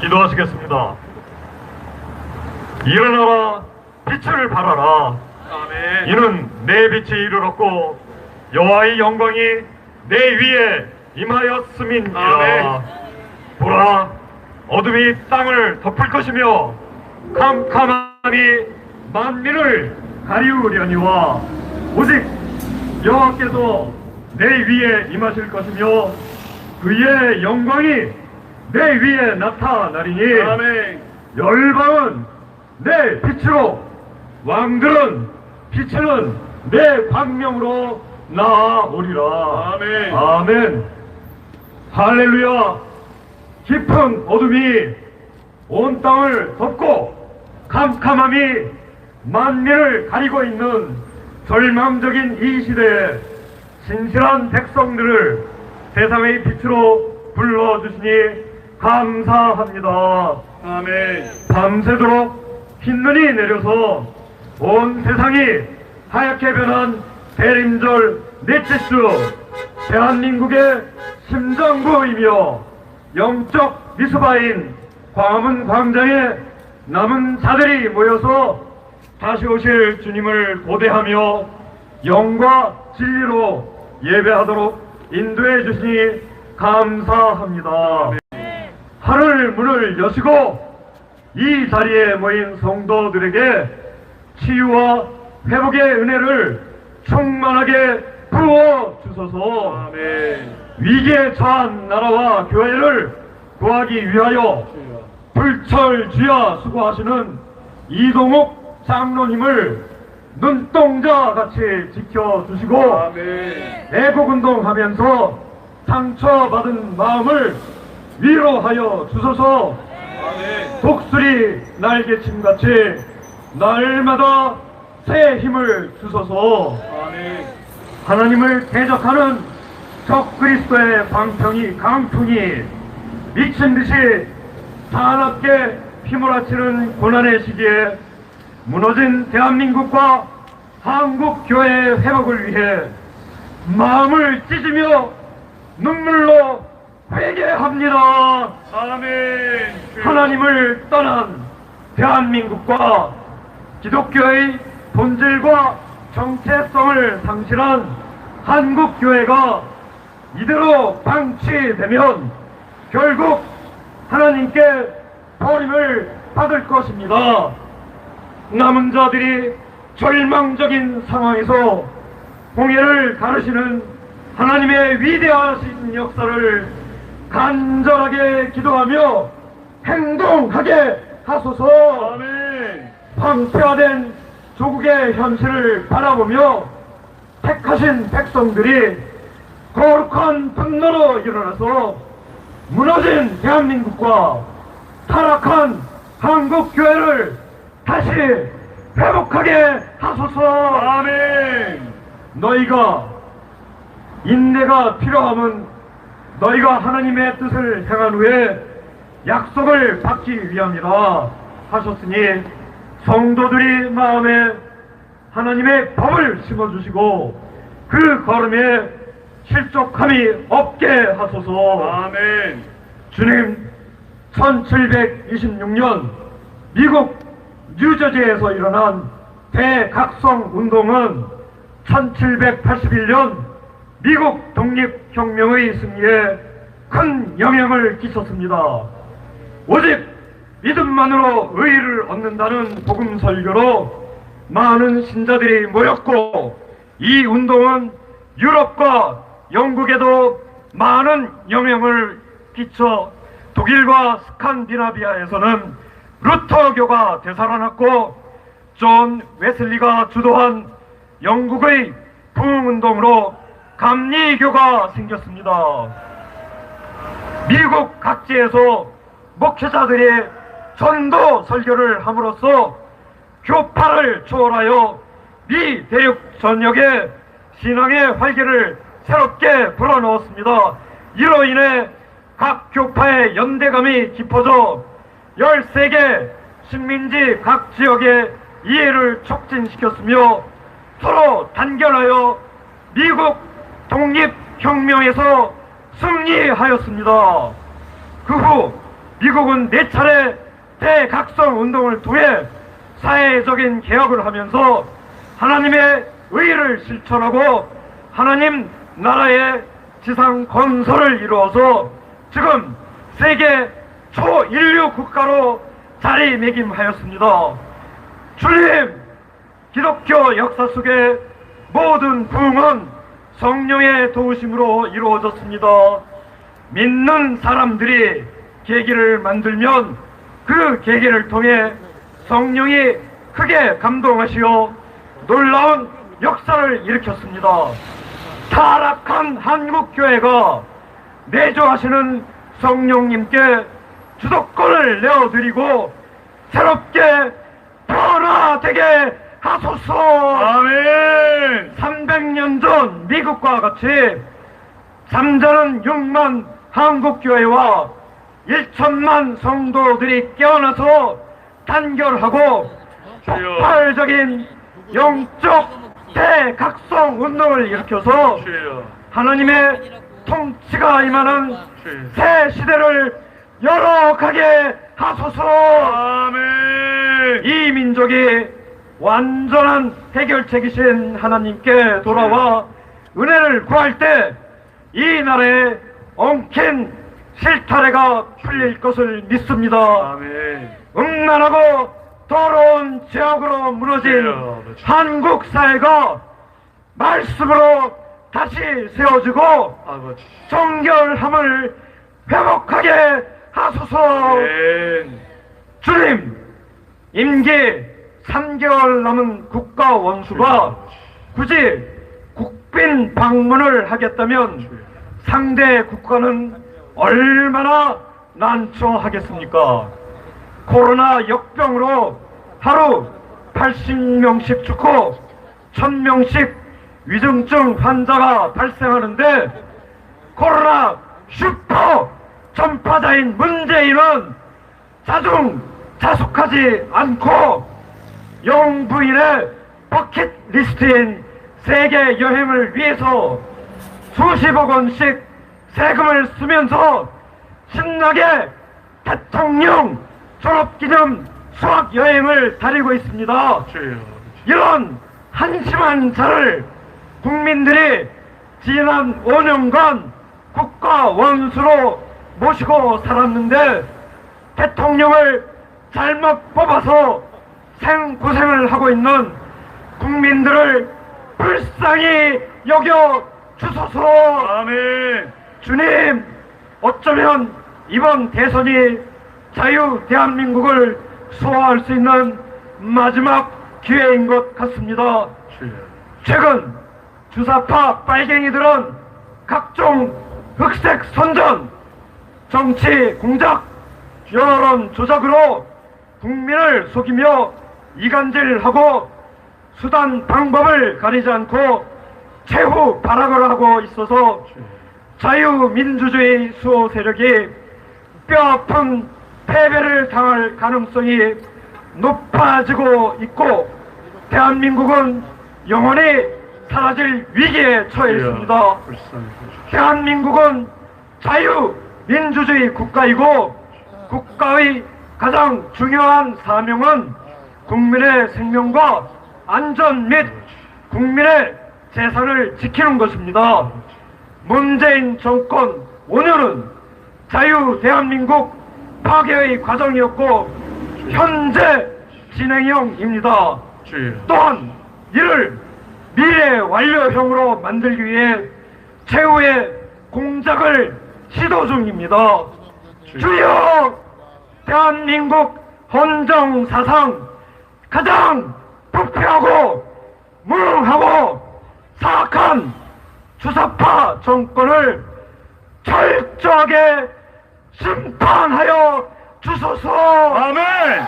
기도하시겠습니다. 일어나라 빛을 발하라. 아멘. 이는 내 빛이 이르렀고 여호와의 영광이 내 위에 임하였음이니라. 아멘. 보라, 어둠이 땅을 덮을 것이며 캄캄함이 만민을 가리우려니와 오직 여호와께서 내 위에 임하실 것이며 그의 영광이 내 위에 나타나리니 아멘. 열방은 내 빛으로 왕들은 비치는 내 광명으로 나아오리라. 아멘. 아멘. 할렐루야. 깊은 어둠이 온 땅을 덮고 캄캄함이 만민을 가리고 있는 절망적인 이 시대에 신실한 백성들을 세상의 빛으로 불러주시니 감사합니다. 아멘. 밤새도록 흰눈이 내려서 온 세상이 하얗게 변한 대림절 넷째 주, 대한민국의 심장부이며 영적 미수바인 광화문 광장에 남은 자들이 모여서 다시 오실 주님을 고대하며 영과 진리로 예배하도록 인도해 주시니 감사합니다. 하늘 문을 여시고 이 자리에 모인 성도들에게 치유와 회복의 은혜를 충만하게 부어 주소서. 아멘. 위기에 처한 나라와 교회를 구하기 위하여 불철주야 수고하시는 이동욱 장로님을 눈동자 같이 지켜주시고 아멘. 애국운동하면서 상처받은 마음을 위로하여 주소서. 아멘. 독수리 날개침같이 날마다 새 힘을 주소서. 아멘. 하나님을 대적하는 적그리스도의 방평이 강풍이 미친듯이 사납게 휘몰아치는 고난의 시기에 무너진 대한민국과 한국교회의 회복을 위해 마음을 찢으며 눈물로 회개합니다. 아멘. 하나님을 떠난 대한민국과 기독교의 본질과 정체성을 상실한 한국교회가 이대로 방치되면 결국 하나님께 버림을 받을 것입니다. 남은 자들이 절망적인 상황에서 홍해를 가르시는 하나님의 위대하신 역사를 간절하게 기도하며 행동하게 하소서. 아멘. 황폐화된 조국의 현실을 바라보며 택하신 백성들이 거룩한 분노로 일어나서 무너진 대한민국과 타락한 한국교회를 다시 회복하게 하소서. 아멘. 너희가 인내가 필요함은 너희가 하나님의 뜻을 행한 후에 약속을 받기 위함이라 하셨으니 성도들이 마음에 하나님의 법을 심어주시고 그 걸음에 실족함이 없게 하소서. 아멘. 주님, 1726년 미국 뉴저지에서 일어난 대각성 운동은 1781년 미국 독립혁명의 승리에 큰 영향을 끼쳤습니다. 오직 믿음만으로 의의를 얻는다는 복음 설교로 많은 신자들이 모였고 이 운동은 유럽과 영국에도 많은 영향을 끼쳐 독일과 스칸디나비아에서는 루터교가 되살아났고 존 웨슬리가 주도한 영국의 부흥운동으로 감리교가 생겼습니다. 미국 각지에서 목회자들이 전도 설교를 함으로써 교파를 초월하여 미 대륙 전역에 신앙의 활기를 새롭게 불어넣었습니다. 이로 인해 각 교파의 연대감이 깊어져 13개 식민지 각 지역의 이해를 촉진시켰으며 서로 단결하여 미국 독립혁명에서 승리하였습니다. 그 후 미국은 4차례 대각성 운동을 통해 사회적인 개혁을 하면서 하나님의 의를 실천하고 하나님 나라의 지상 건설을 이루어서 지금 세계 초인류 국가로 자리매김하였습니다. 주님, 기독교 역사 속의 모든 부흥은 성령의 도우심으로 이루어졌습니다. 믿는 사람들이 계기를 만들면 그 계기를 통해 성령이 크게 감동하시어 놀라운 역사를 일으켰습니다. 타락한 한국교회가 내조하시는 성령님께 주도권을 내어드리고 새롭게 변화되게 하소서. 아멘. 300년 전 미국과 같이 잠자는 6만 한국교회와 1천만 성도들이 깨어나서 단결하고 폭발적인 영적 대각성 운동을 일으켜서 주여. 하나님의 통치가 임하는 주여. 새 시대를 열어가게 하소서. 아멘. 이 민족이 완전한 해결책이신 하나님께 돌아와 은혜를 구할 때 이 나라에 엉킨 실타래가 풀릴 것을 믿습니다. 아멘. 음란하고 더러운 죄악으로 무너진 한국 사회가 말씀으로 다시 세워지고 아버지. 정결함을 회복하게 하소서. 아멘. 주님, 임기 3개월 남은 국가 원수가 굳이 국빈 방문을 하겠다면 상대 국가는 얼마나 난처하겠습니까? 코로나 역병으로 하루 80명씩 죽고 1000명씩 위중증 환자가 발생하는데 코로나 슈퍼 전파자인 문재인은 자숙하지 않고 영부인의 버킷리스트인 세계 여행을 위해서 수십억 원씩 세금을 쓰면서 신나게 대통령 졸업기념 수학여행을 다니고 있습니다. 주여. 이런 한심한 자를 국민들이 지난 5년간 국가 원수로 모시고 살았는데 대통령을 잘못 뽑아서 생고생을 하고 있는 국민들을 불쌍히 여겨 주소서. 아멘. 주님, 어쩌면 이번 대선이 자유 대한민국을 소화할 수 있는 마지막 기회인 것 같습니다. 주여. 최근 주사파 빨갱이들은 각종 흑색 선전, 정치 공작, 여론 조작으로 국민을 속이며 이간질하고 수단 방법을 가리지 않고 최후 발악을 하고 있어서 자유민주주의 수호 세력이 뼈아픈 패배를 당할 가능성이 높아지고 있고 대한민국은 영원히 사라질 위기에 처해 있습니다. 불쌍히 보십시오. 대한민국은 자유민주주의 국가이고 국가의 가장 중요한 사명은 국민의 생명과 안전 및 국민의 재산을 지키는 것입니다. 문재인 정권 5년은 자유 대한민국 파괴의 과정이었고 현재 진행형입니다. 주여. 또한 이를 미래 완료형으로 만들기 위해 최후의 공작을 시도 중입니다. 주여, 대한민국 헌정사상 가장 부패하고 무능하고 사악한 주사파 정권을 철저하게 심판하여 주소서. 아멘.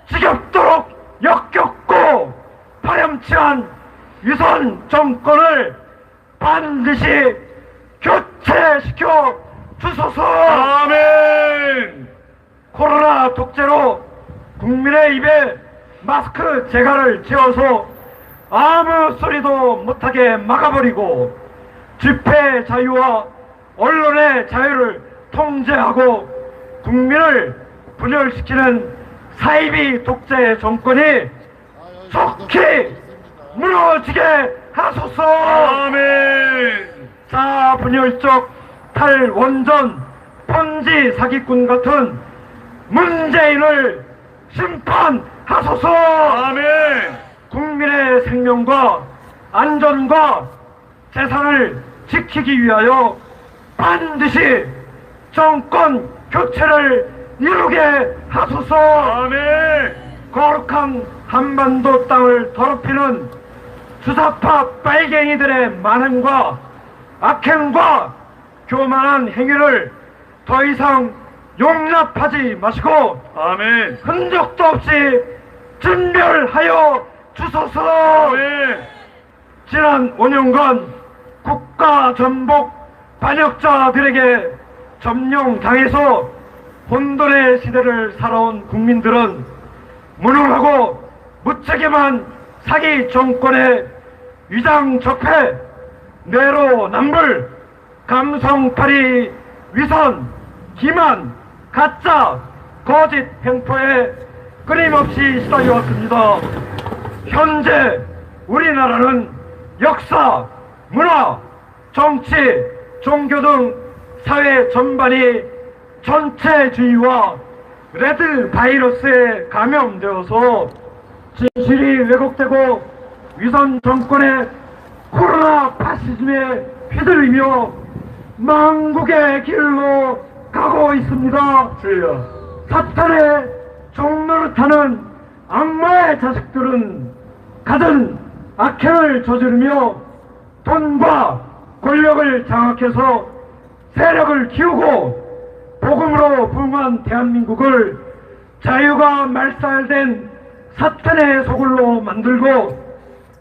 지겹도록 역겹고 파렴치한 위선 정권을 반드시 교체시켜 주소서. 아멘. 코로나 독재로 국민의 입에 마스크 재갈을 채워서 아무 소리도 못하게 막아버리고 집회 자유와 언론의 자유를 통제하고 국민을 분열시키는 사이비 독재 정권이 속히 무너지게 하소서. 아멘. 자분열적 탈원전 펀지 사기꾼 같은 문재인을 심판하소서. 아멘. 국민의 생명과 안전과 재산을 지키기 위하여 반드시 정권 교체를 이루게 하소서. 아멘. 거룩한 한반도 땅을 더럽히는 주사파 빨갱이들의 만행과 악행과 교만한 행위를 더 이상 용납하지 마시고 아멘. 흔적도 없이 진멸하여 주소서. 아멘. 지난 5년간 국가 전복 반역자들에게 점령당해서 혼돈의 시대를 살아온 국민들은 무능하고 무책임한 사기 정권의 위장적폐, 내로남불, 감성팔이, 위선, 기만, 가짜, 거짓 행포에 끊임없이 시달려왔습니다. 현재 우리나라는 역사, 문화, 정치, 종교 등 사회 전반이 전체주의와 레드 바이러스에 감염되어서 진실이 왜곡되고 위선 정권의 코로나 파시즘에 휘둘리며 망국의 길로 가고 있습니다. 주여. 사탄의 종노릇하는 악마의 자식들은 갖은 악행을 저지르며 돈과 권력을 장악해서 세력을 키우고 복음으로 부흥한 대한민국을 자유가 말살된 사탄의 소굴로 만들고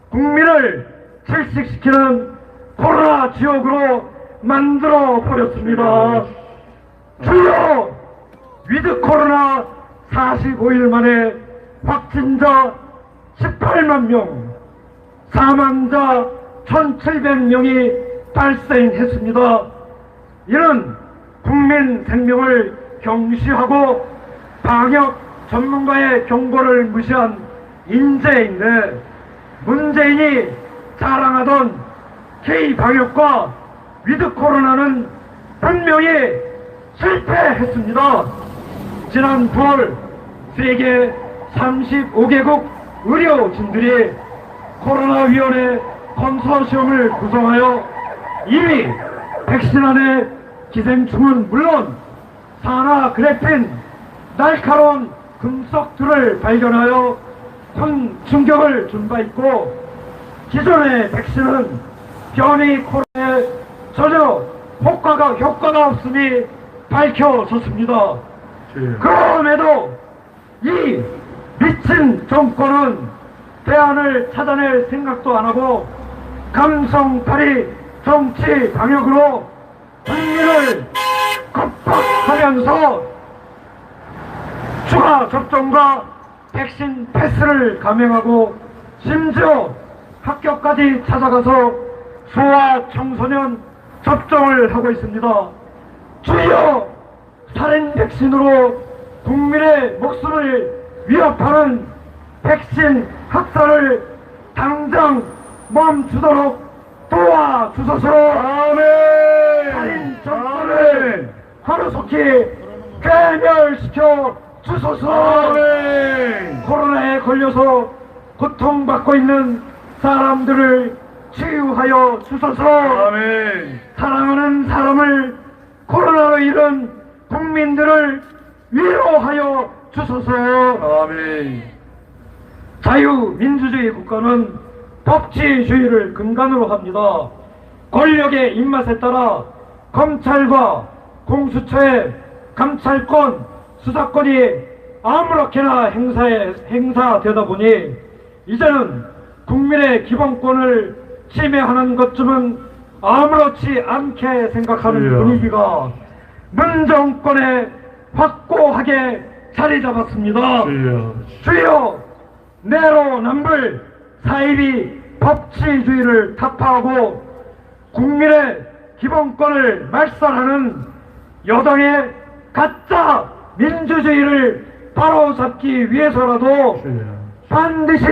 국민을 질식시키는 코로나 지옥으로 만들어 버렸습니다. 주여, 위드 코로나 45일 만에 확진자 18만 명, 사망자 1,700명이 발생했습니다. 이는 국민 생명을 경시하고 방역 전문가의 경고를 무시한 인재인데 문재인이 자랑하던 K-방역과 위드 코로나는 분명히 실패했습니다. 지난 9월 세계 35개국 의료진들이 코로나위원회 컨소시엄을 구성하여 이미 백신 안에 기생충은 물론 산화 그래핀, 날카로운 금속들을 발견하여 큰 충격을 준 바 있고 기존의 백신은 변이 코로나에 전혀 효과가 없음이 밝혀졌습니다. 그럼에도 이 미친 정권은 대안을 찾아낼 생각도 안하고 감성팔이 정치 방역으로 국민을 겁박하면서 추가 접종과 백신 패스를 감행하고 심지어 학교까지 찾아가서 소아 청소년 접종을 하고 있습니다. 주여, 살인 백신으로 국민의 목숨을 위협하는 백신 학살을 당장 멈추도록 도와주소서. 아멘. 살인 정권을 하루속히 괴멸시켜 주소서. 아멘. 코로나에 걸려서 고통받고 있는 사람들을 치유하여 주소서. 아멘. 사랑하는 사람을 코로나로 잃은 국민들을 위로하여 주소서. 아멘. 자유민주주의 국가는 법치주의를 근간으로 합니다. 권력의 입맛에 따라 검찰과 공수처의 감찰권, 수사권이 아무렇게나 행사되다 보니 이제는 국민의 기본권을 침해하는 것쯤은 아무렇지 않게 생각하는 주여. 분위기가 문 정권에 확고하게 자리 잡았습니다. 주여, 내로남불 사이비 법치주의를 타파하고 국민의 기본권을 말살하는 여당의 가짜 민주주의를 바로잡기 위해서라도 반드시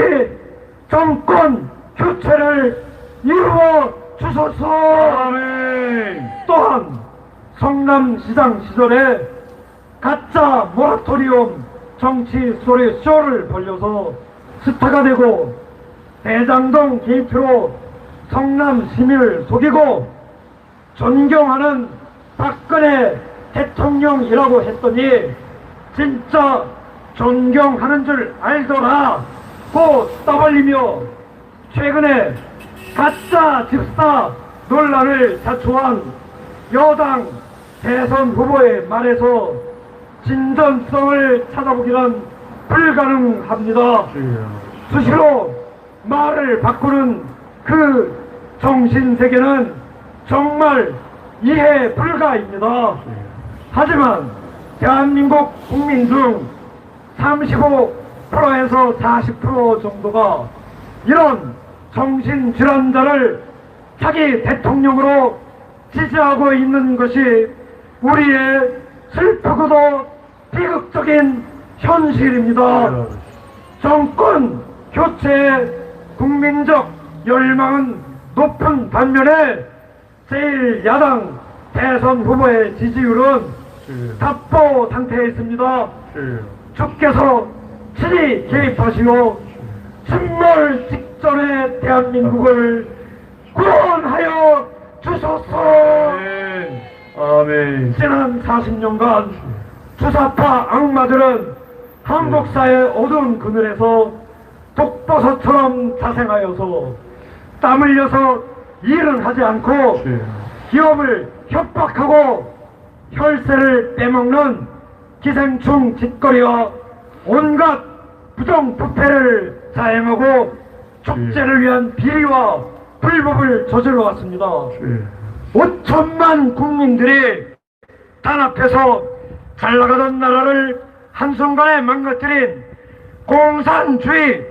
정권 교체를 이루어 주소서. 아멘. 또한 성남시장 시절에 가짜 모라토리움 정치 소리 쇼를 벌려서 스타가 되고 대장동 게이트로 성남 시민을 속이고 존경하는 박근혜 대통령이라고 했더니 진짜 존경하는 줄 알더라 고 떠벌리며 최근에 가짜 집사 논란을 자초한 여당 대선 후보의 말에서 진전성을 찾아보기는 불가능합니다. 수시로 말을 바꾸는 그 정신세계는 정말 이해 불가입니다. 하지만 대한민국 국민 중 35%에서 40% 정도가 이런 정신질환자를 자기 대통령으로 지지하고 있는 것이 우리의 슬프고도 비극적인 현실입니다. 정권 교체의 국민적 열망은 높은 반면에 제1야당 대선 후보의 지지율은 답보 상태에 있습니다. 주께서 친히 개입하시오 침몰 직전의 대한민국을 구원하여 주소서. 아멘. 지난 40년간 주사파 악마들은 한국 사회의 어두운 그늘에서 독버섯처럼 자생하여서 땀 흘려서 일은 하지 않고 기업을 협박하고 혈세를 빼먹는 기생충 짓거리와 온갖 부정부패를 자행하고 축제를 위한 비리와 불법을 저질러 왔습니다. 5천만 국민들이 단합해서 잘나가던 나라를 한순간에 망가뜨린 공산주의,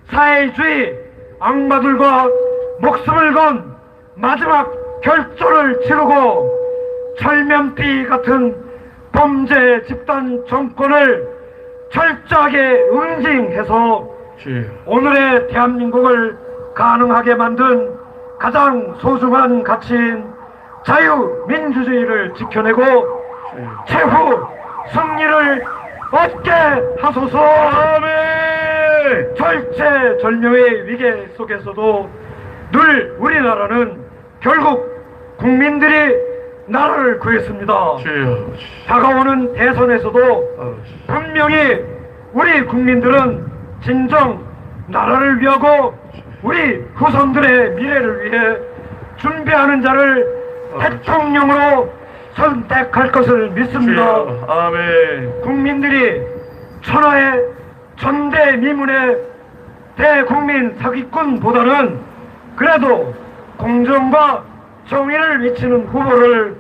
사회주의 악마들과 목숨을 건 마지막 결전을 치르고 철면피 같은 범죄 집단 정권을 철저하게 응징해서 오늘의 대한민국을 가능하게 만든 가장 소중한 가치인 자유민주주의를 지켜내고 최후 승리를 얻게 하소서. 아멘. 절체절명의 위기 속에서도 늘 우리나라는 결국 국민들이 나라를 구했습니다. 다가오는 대선에서도 분명히 우리 국민들은 진정 나라를 위하고 우리 후손들의 미래를 위해 준비하는 자를 대통령으로 선택할 것을 믿습니다. 아멘. 국민들이 천하의 전대미문의 대국민 사기꾼보다는 그래도 공정과 정의를 비치는 후보를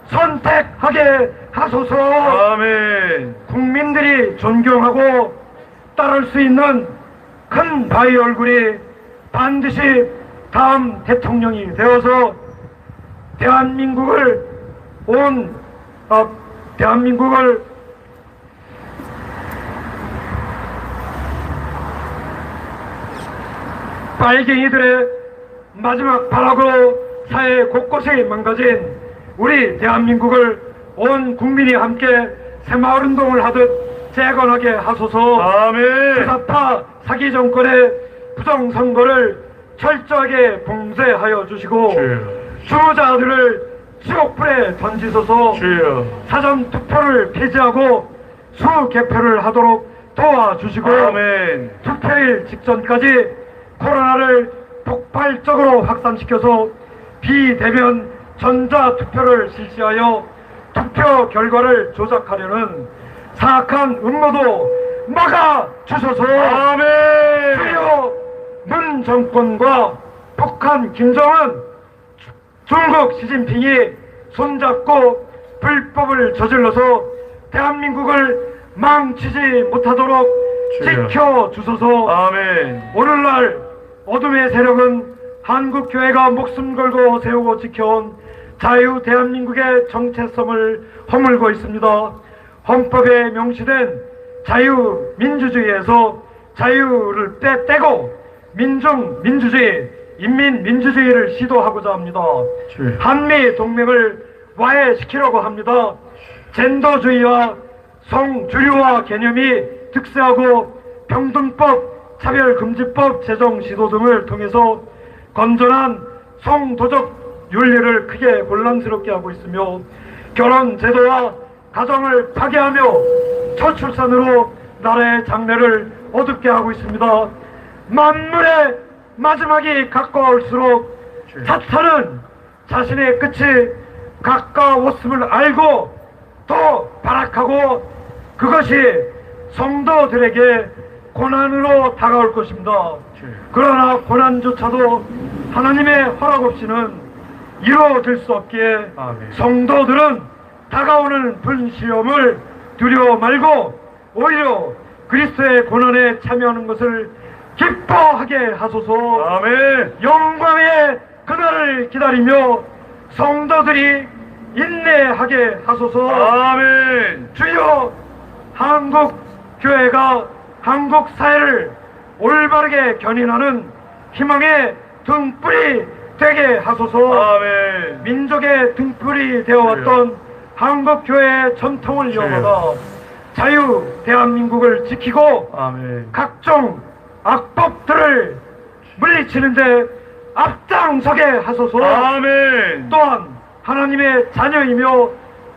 선택하게 하소서. 아멘. 국민들이 존경하고 따를 수 있는 큰 바위 얼굴이 반드시 다음 대통령이 되어서 대한민국을 빨갱이들의 마지막 발악으로 사회 곳곳에 망가진 우리 대한민국을 온 국민이 함께 새마을운동을 하듯 재건하게 하소서. 아멘. 주사파 사기 정권의 부정선거를 철저하게 봉쇄하여 주시고 주자들을 지옥불에 던지소서. 사전 투표를 폐지하고 수개표를 하도록 도와주시고 아멘. 투표일 직전까지 코로나를 폭발적으로 확산시켜서 비대면 전자투표를 실시하여 투표 결과를 조작하려는 사악한 음모도 막아주소서. 아멘. 주요 문 정권과 북한 김정은, 중국 시진핑이 손잡고 불법을 저질러서 대한민국을 망치지 못하도록 지켜주소서. 아멘. 오늘날 어둠의 세력은 한국교회가 목숨 걸고 세우고 지켜온 자유 대한민국의 정체성을 허물고 있습니다. 헌법에 명시된 자유민주주의에서 자유를 떼고 민중민주주의, 인민민주주의를 시도하고자 합니다. 한미 동맹을 와해시키려고 합니다. 젠더주의와 성주류화 개념이 득세하고 평등법, 차별금지법 제정 시도 등을 통해서 건전한 성도적 윤리를 크게 혼란스럽게 하고 있으며 결혼제도와 가정을 파괴하며 저출산으로 나라의 장래를 어둡게 하고 있습니다. 만물의 마지막이 가까울수록 사탄은 자신의 끝이 가까웠음을 알고 더 발악하고 그것이 성도들에게 고난으로 다가올 것입니다. 그러나 고난조차도 하나님의 허락 없이는 이루어질 수 없기에 아멘. 성도들은 다가오는 분시험을 두려워 말고 오히려 그리스도의 고난에 참여하는 것을 기뻐하게 하소서. 아멘. 영광의 그날을 기다리며 성도들이 인내하게 하소서. 아멘. 주여, 한국 교회가 한국 사회를 올바르게 견인하는 희망의 등불이 되게 하소서. 아멘. 민족의 등불이 되어왔던 한국 교회의 전통을 이어받아 자유 대한민국을 지키고 아멘. 각종 악법들을 물리치는데 앞장서게 하소서. 아멘. 또한 하나님의 자녀이며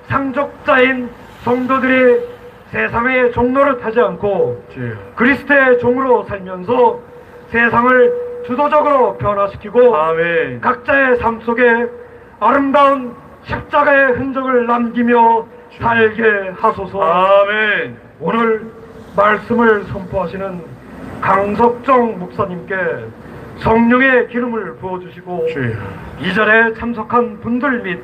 상속자인 성도들이 세상의 종노릇 하지 않고 주여. 그리스도의 종으로 살면서 세상을 주도적으로 변화시키고 아멘. 각자의 삶 속에 아름다운 십자가의 흔적을 남기며 살게 하소서. 아멘. 오늘 말씀을 선포하시는 강석정 목사님께 성령의 기름을 부어주시고 주여. 이 자리에 참석한 분들 및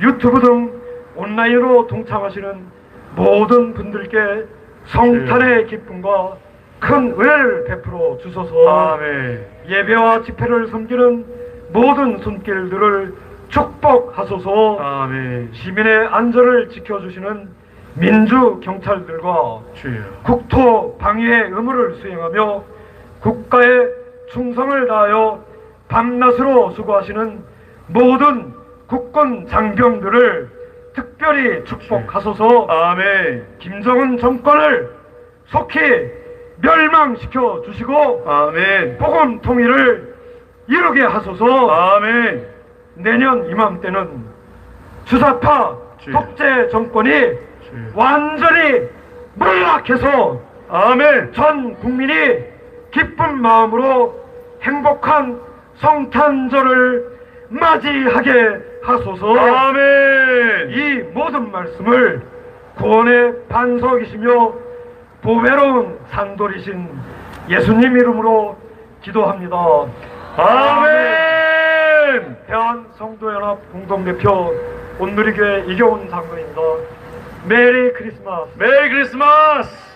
유튜브 등 온라인으로 동참하시는 모든 분들께 성탄의 기쁨과 큰 은혜를 베풀어 주소서. 아멘. 예배와 집회를 섬기는 모든 손길들을 축복하소서. 아멘. 시민의 안전을 지켜주시는 민주경찰들과 주여. 국토 방위의 의무를 수행하며 국가에 충성을 다하여 밤낮으로 수고하시는 모든 국군 장병들을 특별히 축복하소서. 아멘. 김정은 정권을 속히 멸망시켜 주시고 아멘. 복음 통일을 이루게 하소서. 아멘. 내년 이맘때는 주사파 주여. 독재 정권이 주여. 완전히 몰락해서 아멘. 전 국민이 기쁜 마음으로 행복한 성탄절을 맞이하게 하소서. 아멘. 이 모든 말씀을 구원의 반석이시며 보배로운 산돌이신 예수님 이름으로 기도합니다. 아멘. 대한성도연합 공동대표 온누리교회 이경훈 장로입니다. 메리 크리스마스. 메리 크리스마스.